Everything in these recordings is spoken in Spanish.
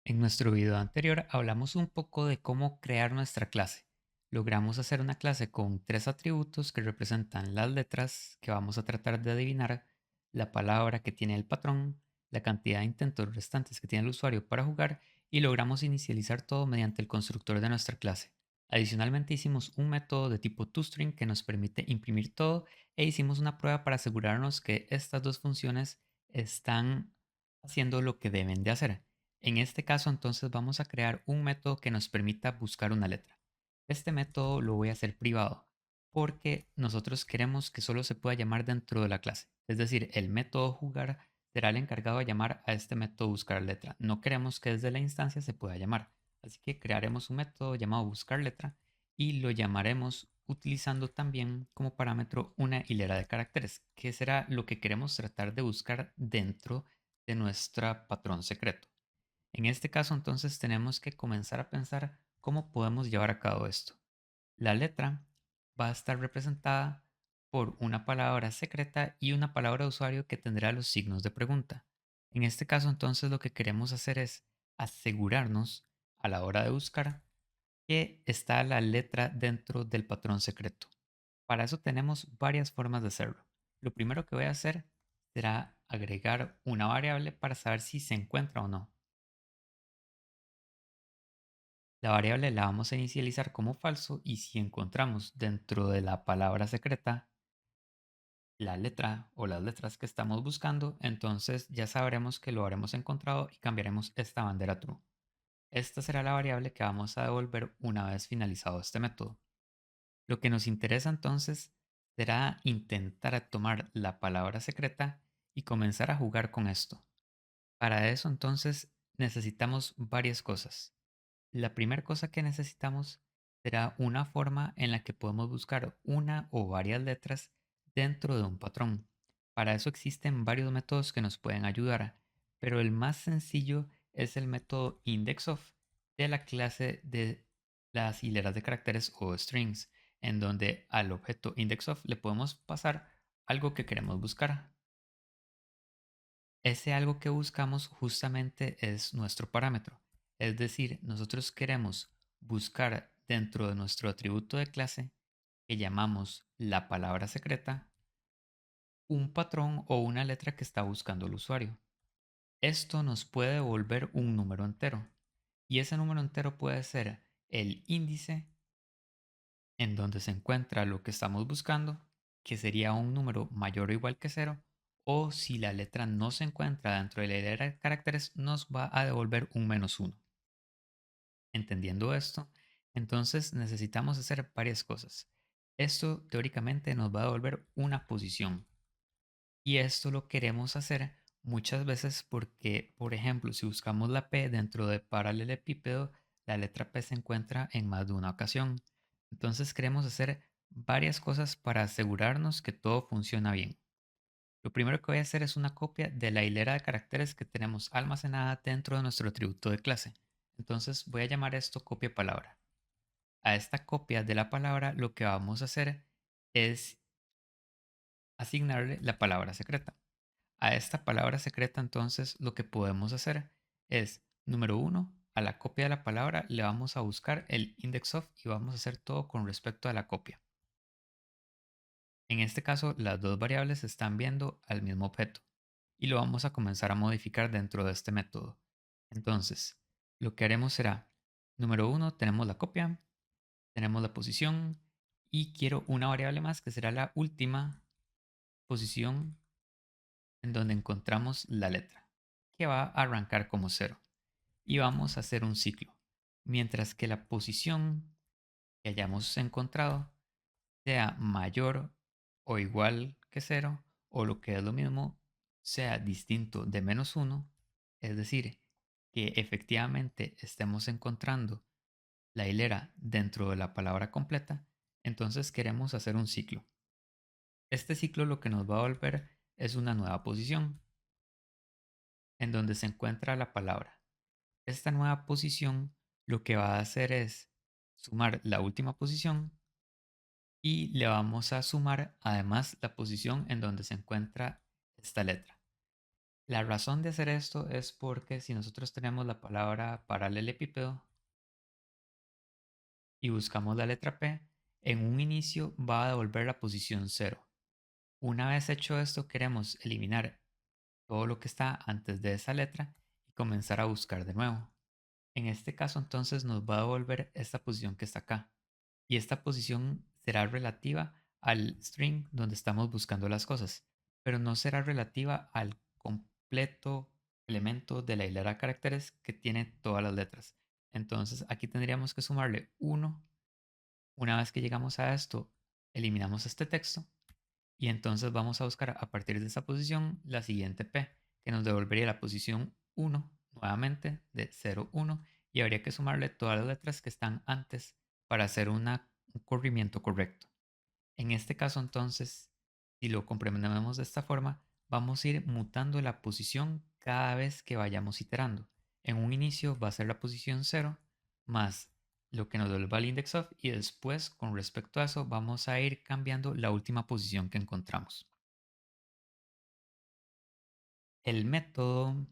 En nuestro video anterior hablamos un poco de cómo crear nuestra clase. Logramos hacer una clase con tres atributos que representan las letras que vamos a tratar de adivinar, la palabra que tiene el patrón, la cantidad de intentos restantes que tiene el usuario para jugar y logramos inicializar todo mediante el constructor de nuestra clase. Adicionalmente hicimos un método de tipo toString que nos permite imprimir todo e hicimos una prueba para asegurarnos que estas dos funciones están haciendo lo que deben de hacer. En este caso, entonces vamos a crear un método que nos permita buscar una letra. Este método lo voy a hacer privado porque nosotros queremos que solo se pueda llamar dentro de la clase. Es decir, el método jugar será el encargado de llamar a este método buscar letra. No queremos que desde la instancia se pueda llamar. Así que crearemos un método llamado buscar letra y lo llamaremos utilizando también como parámetro una hilera de caracteres, que será lo que queremos tratar de buscar dentro de nuestra patrón secreto. En este caso, entonces, tenemos que comenzar a pensar cómo podemos llevar a cabo esto. La letra va a estar representada por una palabra secreta y una palabra de usuario que tendrá los signos de pregunta. En este caso, entonces, lo que queremos hacer es asegurarnos a la hora de buscar que está la letra dentro del patrón secreto. Para eso tenemos varias formas de hacerlo. Lo primero que voy a hacer será agregar una variable para saber si se encuentra o no. La variable la vamos a inicializar como falso y si encontramos dentro de la palabra secreta la letra o las letras que estamos buscando, entonces ya sabremos que lo habremos encontrado y cambiaremos esta bandera true. Esta será la variable que vamos a devolver una vez finalizado este método. Lo que nos interesa entonces será intentar tomar la palabra secreta y comenzar a jugar con esto. Para eso entonces necesitamos varias cosas. La primera cosa que necesitamos será una forma en la que podemos buscar una o varias letras dentro de un patrón. Para eso existen varios métodos que nos pueden ayudar, pero el más sencillo es el método indexOf de la clase de las hileras de caracteres o strings, en donde al objeto indexOf le podemos pasar algo que queremos buscar. Ese algo que buscamos justamente es nuestro parámetro. Es decir, nosotros queremos buscar dentro de nuestro atributo de clase que llamamos la palabra secreta un patrón o una letra que está buscando el usuario. Esto nos puede devolver un número entero y ese número entero puede ser el índice en donde se encuentra lo que estamos buscando, que sería un número mayor o igual que cero, o si la letra no se encuentra dentro de la hilera de caracteres, nos va a devolver un -1. Entendiendo esto, entonces necesitamos hacer varias cosas. Esto teóricamente nos va a devolver una posición. Y esto lo queremos hacer muchas veces porque, por ejemplo, si buscamos la P dentro de paralelepípedo, la letra P se encuentra en más de una ocasión. Entonces queremos hacer varias cosas para asegurarnos que todo funciona bien. Lo primero que voy a hacer es una copia de la hilera de caracteres que tenemos almacenada dentro de nuestro atributo de clase. Entonces voy a llamar esto copia palabra. A esta copia de la palabra lo que vamos a hacer es asignarle la palabra secreta. A esta palabra secreta entonces lo que podemos hacer es, número uno, a la copia de la palabra le vamos a buscar el index of y vamos a hacer todo con respecto a la copia. En este caso las dos variables se están viendo al mismo objeto y lo vamos a comenzar a modificar dentro de este método. Entonces, lo que haremos será, número uno, tenemos la copia, tenemos la posición y quiero una variable más que será la última posición en donde encontramos la letra, que va a arrancar como cero. Y vamos a hacer un ciclo. Mientras que la posición que hayamos encontrado sea mayor o igual que cero, o lo que es lo mismo, sea distinto de -1, es decir, que efectivamente estemos encontrando la hilera dentro de la palabra completa, entonces queremos hacer un ciclo. Este ciclo lo que nos va a volver es una nueva posición en donde se encuentra la palabra. Esta nueva posición lo que va a hacer es sumar la última posición y le vamos a sumar además la posición en donde se encuentra esta letra. La razón de hacer esto es porque si nosotros tenemos la palabra paralelepípedo y buscamos la letra P, en un inicio va a devolver la posición 0. Una vez hecho esto, queremos eliminar todo lo que está antes de esa letra y comenzar a buscar de nuevo. En este caso, entonces nos va a devolver esta posición que está acá. Y esta posición será relativa al string donde estamos buscando las cosas, pero no será relativa al completo elemento de la hilera de caracteres que tiene todas las letras. Entonces aquí tendríamos que sumarle 1. Una vez que llegamos a esto, eliminamos este texto y entonces vamos a buscar a partir de esa posición la siguiente P, que nos devolvería la posición 1 nuevamente de 0, 1 y habría que sumarle todas las letras que están antes para hacer un corrimiento correcto. En este caso entonces, si lo comprendemos de esta forma, vamos a ir mutando la posición cada vez que vayamos iterando. En un inicio va a ser la posición 0 más lo que nos devuelva el index of y después con respecto a eso vamos a ir cambiando la última posición que encontramos. El método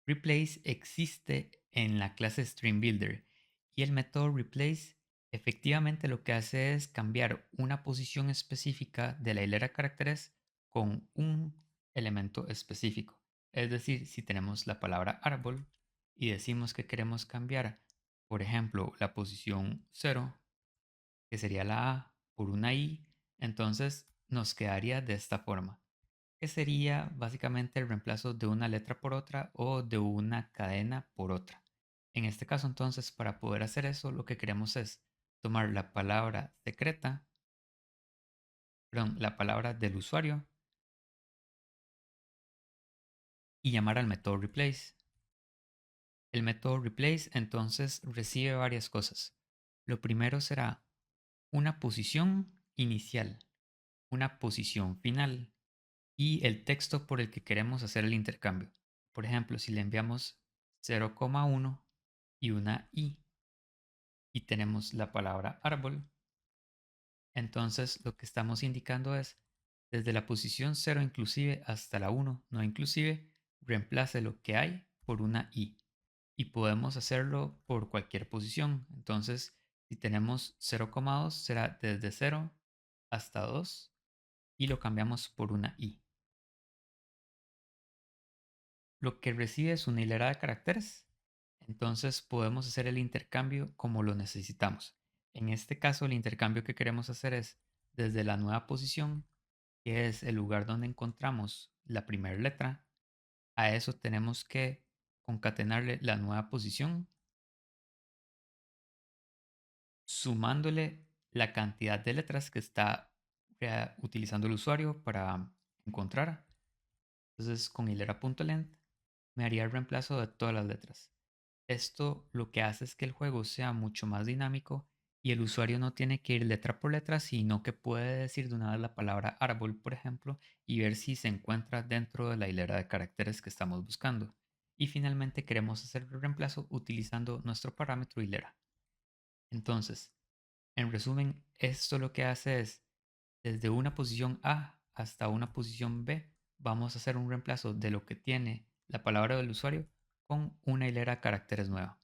replace existe en la clase StringBuilder y el método replace efectivamente lo que hace es cambiar una posición específica de la hilera de caracteres con un elemento específico. Es decir, si tenemos la palabra árbol y decimos que queremos cambiar, por ejemplo, la posición 0, que sería la A, por una I, entonces nos quedaría de esta forma, que sería básicamente el reemplazo de una letra por otra o de una cadena por otra. En este caso, entonces, para poder hacer eso, lo que queremos es tomar la palabra secreta, perdón, la palabra del usuario y llamar al método replace. El método replace entonces recibe varias cosas. Lo primero será una posición inicial, una posición final y el texto por el que queremos hacer el intercambio. Por ejemplo, si le enviamos 0,1 y una i y tenemos la palabra árbol, entonces lo que estamos indicando es desde la posición 0 inclusive hasta la 1 no inclusive, reemplace lo que hay por una i. Y podemos hacerlo por cualquier posición. Entonces, si tenemos 0,2 será desde 0 hasta 2 y lo cambiamos por una i. Lo que recibe es una hilera de caracteres. Entonces podemos hacer el intercambio como lo necesitamos. En este caso, el intercambio que queremos hacer es desde la nueva posición, que es el lugar donde encontramos la primera letra. A eso tenemos que concatenarle la nueva posición, sumándole la cantidad de letras que está utilizando el usuario para encontrar. Entonces, con hilera.length me haría el reemplazo de todas las letras. Esto lo que hace es que el juego sea mucho más dinámico y el usuario no tiene que ir letra por letra, sino que puede decir de una vez la palabra árbol, por ejemplo, y ver si se encuentra dentro de la hilera de caracteres que estamos buscando. Y finalmente queremos hacer el reemplazo utilizando nuestro parámetro hilera. Entonces, en resumen, esto lo que hace es, desde una posición A hasta una posición B, vamos a hacer un reemplazo de lo que tiene la palabra del usuario con una hilera de caracteres nueva.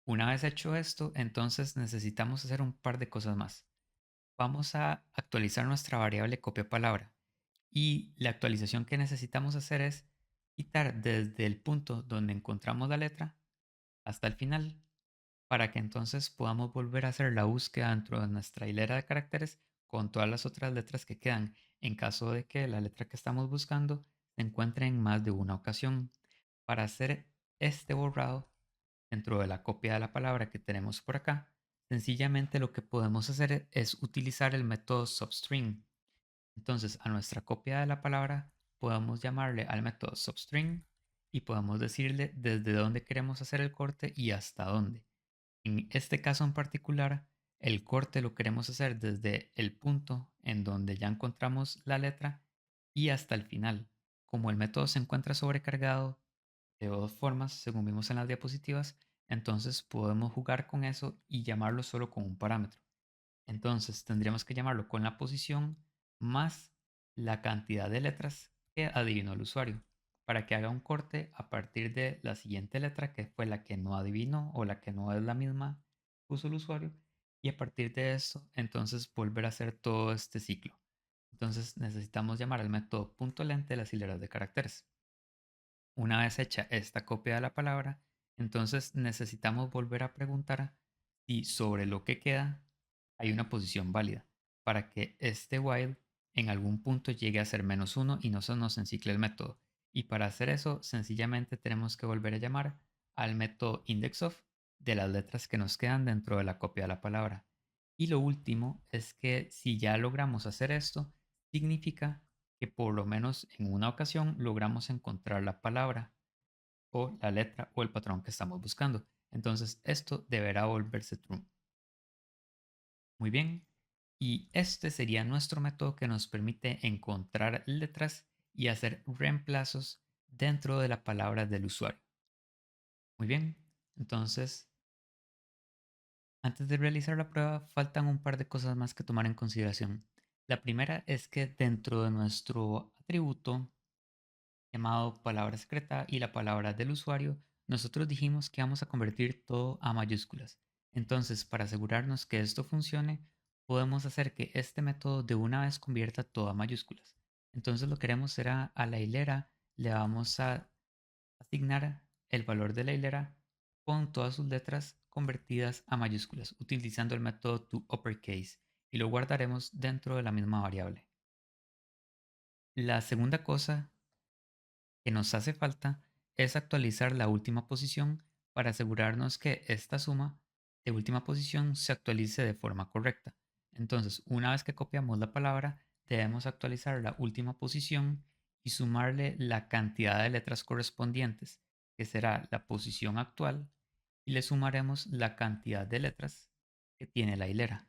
Una vez hecho esto, entonces necesitamos hacer un par de cosas más. Vamos a actualizar nuestra variable copia palabra y la actualización que necesitamos hacer es quitar desde el punto donde encontramos la letra hasta el final para que entonces podamos volver a hacer la búsqueda dentro de nuestra hilera de caracteres con todas las otras letras que quedan en caso de que la letra que estamos buscando se encuentre en más de una ocasión. Para hacer este borrado dentro de la copia de la palabra que tenemos por acá, sencillamente lo que podemos hacer es utilizar el método substring. Entonces a nuestra copia de la palabra podemos llamarle al método substring y podemos decirle desde dónde queremos hacer el corte y hasta dónde. En este caso en particular, el corte lo queremos hacer desde el punto en donde ya encontramos la letra y hasta el final. Como el método se encuentra sobrecargado de dos formas, según vimos en las diapositivas, entonces podemos jugar con eso y llamarlo solo con un parámetro. Entonces tendríamos que llamarlo con la posición más la cantidad de letras que adivinó el usuario, para que haga un corte a partir de la siguiente letra que fue la que no adivinó o la que no es la misma que puso el usuario, y a partir de eso entonces volver a hacer todo este ciclo. Entonces necesitamos llamar al método .length de las hileras de caracteres. Una vez hecha esta copia de la palabra, entonces necesitamos volver a preguntar si sobre lo que queda hay una posición válida para que este while en algún punto llegue a ser -1 y no se nos encicle el método. Y para hacer eso, sencillamente tenemos que volver a llamar al método indexOf de las letras que nos quedan dentro de la copia de la palabra. Y lo último es que si ya logramos hacer esto, significa que por lo menos en una ocasión logramos encontrar la palabra o la letra o el patrón que estamos buscando. Entonces esto deberá volverse true. Muy bien. Y este sería nuestro método que nos permite encontrar letras y hacer reemplazos dentro de la palabra del usuario. Muy bien. Entonces, antes de realizar la prueba, faltan un par de cosas más que tomar en consideración. La primera es que dentro de nuestro atributo llamado palabra secreta y la palabra del usuario, nosotros dijimos que vamos a convertir todo a mayúsculas. Entonces, para asegurarnos que esto funcione, podemos hacer que este método de una vez convierta todo a mayúsculas. Entonces lo que haremos será a la hilera le vamos a asignar el valor de la hilera con todas sus letras convertidas a mayúsculas utilizando el método toUpperCase y lo guardaremos dentro de la misma variable. La segunda cosa que nos hace falta es actualizar la última posición para asegurarnos que esta suma de última posición se actualice de forma correcta. Entonces, una vez que copiamos la palabra, debemos actualizar la última posición y sumarle la cantidad de letras correspondientes, que será la posición actual, y le sumaremos la cantidad de letras que tiene la hilera.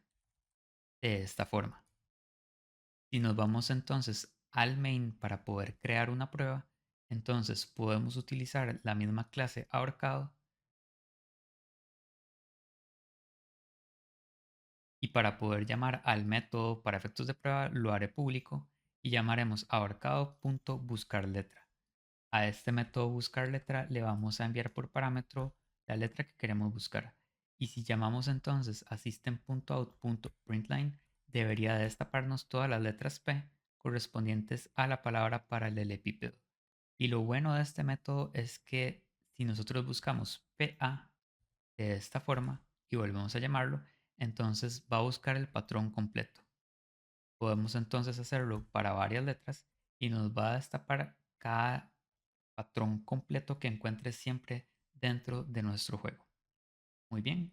De esta forma. Si nos vamos entonces al main para poder crear una prueba, entonces podemos utilizar la misma clase ahorcado y para poder llamar al método para efectos de prueba lo haré público y llamaremos ahorcado.buscarletra. A este método buscar letra le vamos a enviar por parámetro la letra que queremos buscar. Y si llamamos entonces a system.out.println, debería destaparnos todas las letras P correspondientes a la palabra paralelepípedo. Y lo bueno de este método es que si nosotros buscamos PA de esta forma y volvemos a llamarlo, entonces va a buscar el patrón completo. Podemos entonces hacerlo para varias letras y nos va a destapar cada patrón completo que encuentres siempre dentro de nuestro juego. Muy bien,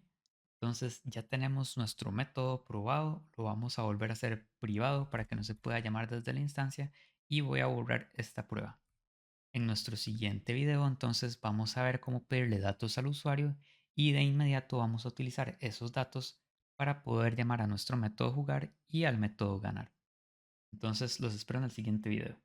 entonces ya tenemos nuestro método probado, lo vamos a volver a hacer privado para que no se pueda llamar desde la instancia y voy a borrar esta prueba. En nuestro siguiente video entonces vamos a ver cómo pedirle datos al usuario y de inmediato vamos a utilizar esos datos para poder llamar a nuestro método jugar y al método ganar. Entonces los espero en el siguiente video.